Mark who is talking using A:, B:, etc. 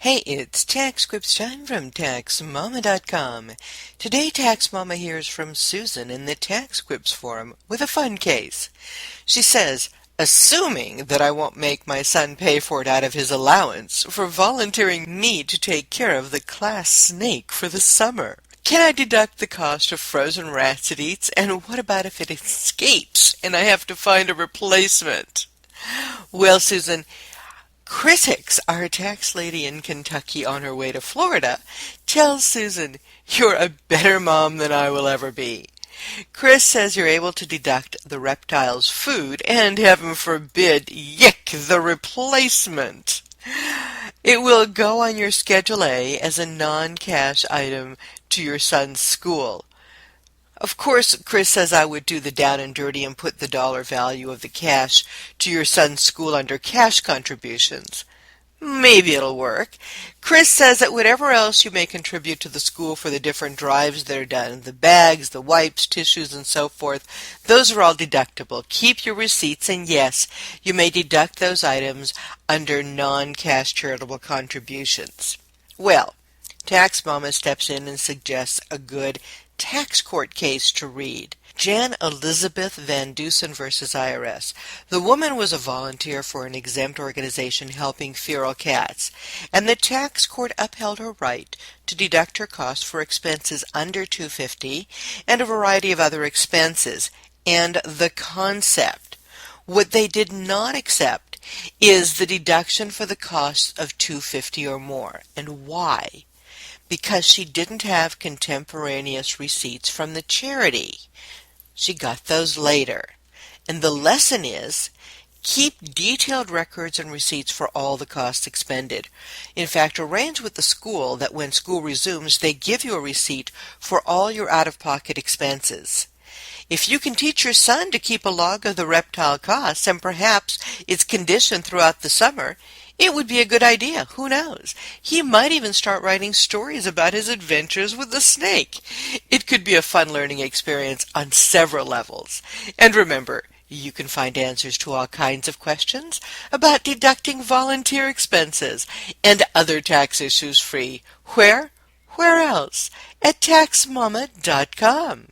A: Hey, it's TaxQuips time from TaxMama.com. Today, TaxMama hears from Susan in the TaxQuips Forum with a fun case. She says, assuming that I won't make my son pay for it out of his allowance for volunteering me to take care of the class snake for the summer, can I deduct the cost of frozen rats it eats? And what about if it escapes and I have to find a replacement? Well, Susan, critics, our tax lady in Kentucky on her way to Florida, tells Susan, "You're a better mom than I will ever be." Chris says you're able to deduct the reptile's food and, heaven forbid, yick, the replacement. It will go on your Schedule A as a non-cash item to your son's school. Of course, Chris says I would do the down and dirty and put the dollar value of the cash to your son's school under cash contributions. Maybe it'll work. Chris says that whatever else you may contribute to the school for the different drives that are done, the bags, the wipes, tissues, and so forth, those are all deductible. Keep your receipts, and yes, you may deduct those items under non-cash charitable contributions. Well, Tax Mama steps in and suggests a good tax court case to read. Jan Elizabeth Van Dusen versus IRS. The woman was a volunteer for an exempt organization helping feral cats, and the tax court upheld her right to deduct her costs for expenses under $250 and a variety of other expenses, and the concept. What they did not accept is the deduction for the costs of $250 or more. And why? Because she didn't have contemporaneous receipts from the charity. She got those later. And the lesson is, keep detailed records and receipts for all the costs expended. In fact, arrange with the school that when school resumes, they give you a receipt for all your out-of-pocket expenses. If you can teach your son to keep a log of the reptile costs and perhaps its condition throughout the summer, it would be a good idea. Who knows? He might even start writing stories about his adventures with the snake. It could be a fun learning experience on several levels. And remember, you can find answers to all kinds of questions about deducting volunteer expenses and other tax issues free. Where? Where else? At TaxMama.com.